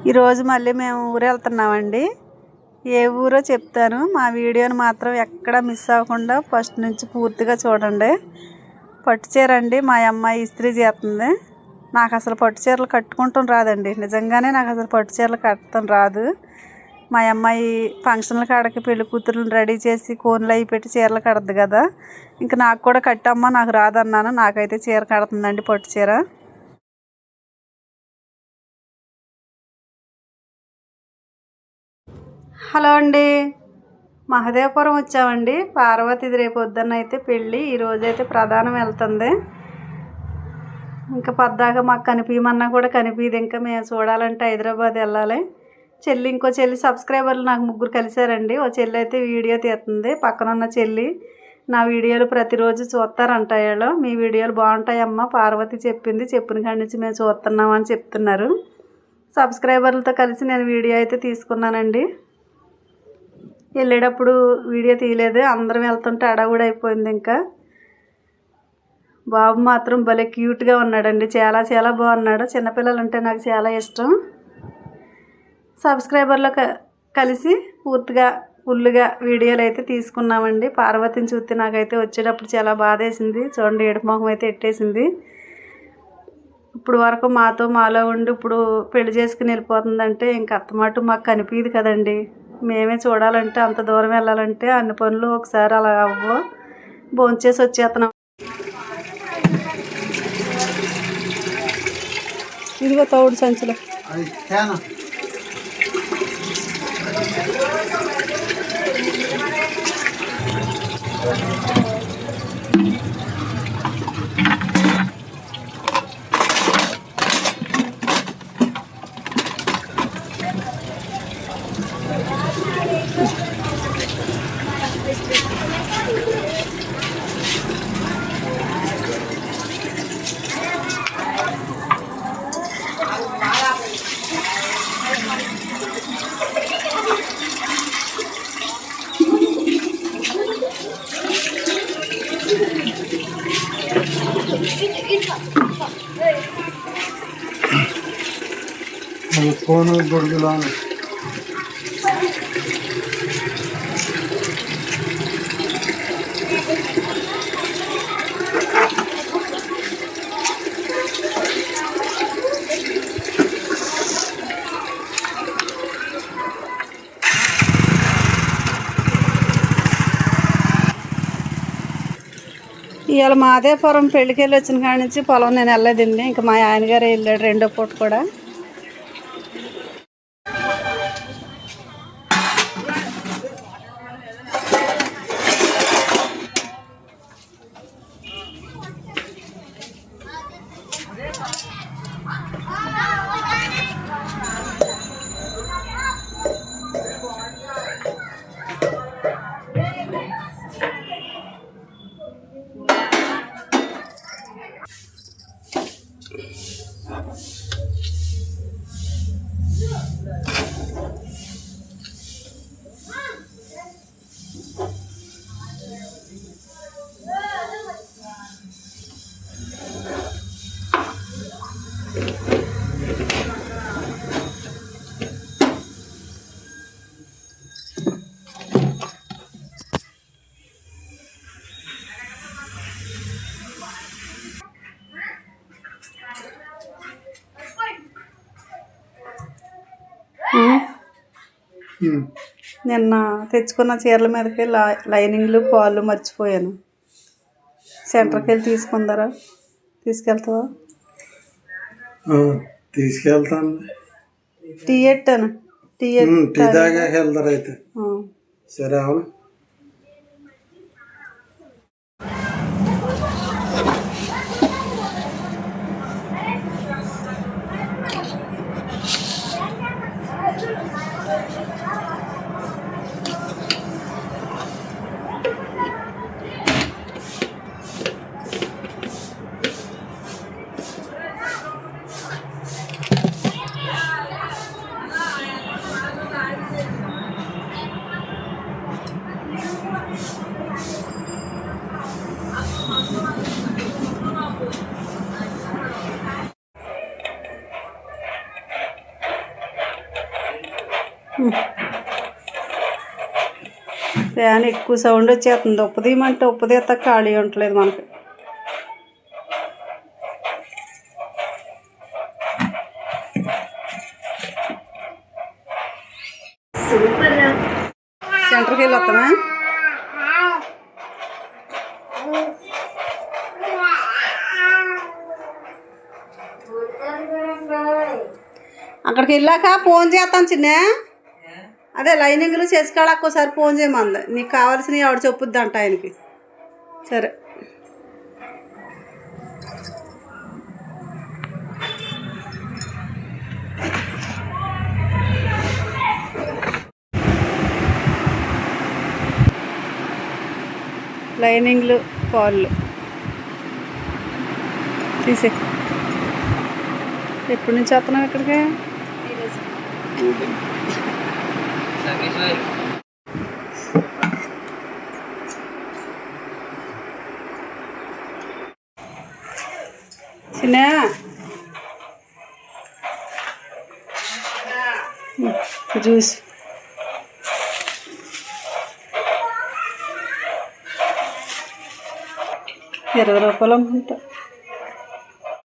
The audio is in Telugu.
ఈరోజు మళ్ళీ మేము ఊరు వెళ్తున్నామండి. ఏ ఊరో చెప్తాను. మా వీడియోని మాత్రం ఎక్కడ మిస్ అవ్వకుండా ఫస్ట్ నుంచి పూర్తిగా చూడండి. పట్టు చీర అండి, మా అమ్మాయి ఇస్త్రీ చేస్తుంది. నాకు అసలు పట్టు చీరలు కట్టుకుంటాం రాదండి. నిజంగానే నాకు అసలు పట్టు చీరలు కట్టడం రాదు. మా అమ్మాయి ఫంక్షన్ల కాడకి పెళ్లి కూతురుని రెడీ చేసి కోన్లు అవి పెట్టి చీరలు కడద్దు కదా, ఇంకా నాకు కూడా కట్టమ్మా నాకు రాదన్నాను. నాకైతే చీర కడుతుందండి, పట్టు చీర. హలో అండి, మహదేవపురం వచ్చామండి. పార్వతిది రేపు పొద్దున్న అయితే పెళ్ళి, ఈరోజైతే ప్రధానం వెళ్తుంది. ఇంకా పద్దాక మాకు కనిపించమన్నా కూడా కనిపించదు. ఇంకా మేము చూడాలంటే హైదరాబాద్ వెళ్ళాలి. ఇంకో చెల్లి సబ్స్క్రైబర్లు నాకు 3 కలిశారండి. ఓ చెల్లి అయితే వీడియో తీస్తుంది. పక్కన ఉన్న చెల్లి నా వీడియోలు ప్రతిరోజు చూస్తారంట. వాళ్ళు మీ వీడియోలు బాగుంటాయమ్మా, పార్వతి చెప్పింది, చెప్పిన కాడి నుంచి మేము చూస్తున్నామని చెప్తున్నారు. సబ్స్క్రైబర్లతో కలిసి నేను వీడియో అయితే తీసుకున్నానండి. వెళ్ళేటప్పుడు వీడియో తీయలేదు, అందరం వెళ్తుంటే అడవుడు అయిపోయింది. ఇంకా బాబు మాత్రం భలే క్యూట్గా ఉన్నాడండి, చాలా చాలా బాగున్నాడు. చిన్నపిల్లలు అంటే నాకు చాలా ఇష్టం. సబ్స్క్రైబర్లో కలిసి పూర్తిగా ఫుల్గా వీడియోలు అయితే తీసుకున్నామండి. పార్వతిని చూస్తే నాకైతే వచ్చేటప్పుడు చాలా బాధ వేసింది. చూడండి, ఏడుపు మొహం అయితే ఎట్టేసింది. ఇప్పుడు వరకు మాలో ఉండి ఇప్పుడు పెళ్లి చేసుకుని వెళ్ళిపోతుందంటే ఇంక అత్తమాట మాకు కనిపించదు కదండి. మేమే చూడాలంటే అంత దూరం వెళ్ళాలంటే అన్ని పనులు ఒకసారి అలా అవ్వవు. భోంచేసి వచ్చేస్తున్నాం. ఇదిగో తౌడు సంచులు. ఫోన్ గొడుగులాను ఇవాళ మహదేవపురం పెళ్ళికి వెళ్ళి వచ్చిన కాడి నుంచి పొలం నేను వెళ్ళలేదండి. ఇంకా మా ఆయనగారే వెళ్ళాడు రెండో పూట కూడా. నిన్న తెచ్చుకున్న చీరల మీదకి లైనింగ్లు పాలు మర్చిపోయాను. సెంటర్కి వెళ్ళి తీసుకెళ్తావా? తీసుకెళ్తాను. టీ ఎట్టాను, టీ దాకా వెళ్తారు అయితే. సరే అవును. ఫ్యాన్ ఎక్కువ సౌండ్ వచ్చేస్తుంది. ఉప్పు తీయమంటే ఉప్పు తీస్తా ఖాళీ ఉండట్లేదు మనకి. సెంటర్కి వెళ్ళి వస్తామా? అక్కడికి వెళ్ళాక ఫోన్ చేస్తాను చిన్న. అదే లైనింగ్లు చేసుకోవడానికి ఒకసారి ఫోన్ చేయమంది. నీకు కావాల్సినవి ఆవిడ చెప్పుద్ది అంట ఆయనకి. సరే. లైనింగ్లు పాళ్ళు తీసే. ఎప్పటి నుంచి వస్తున్నావు ఇక్కడికి? చిన్న జ్యూస్. ₹20 అమ్ముతా.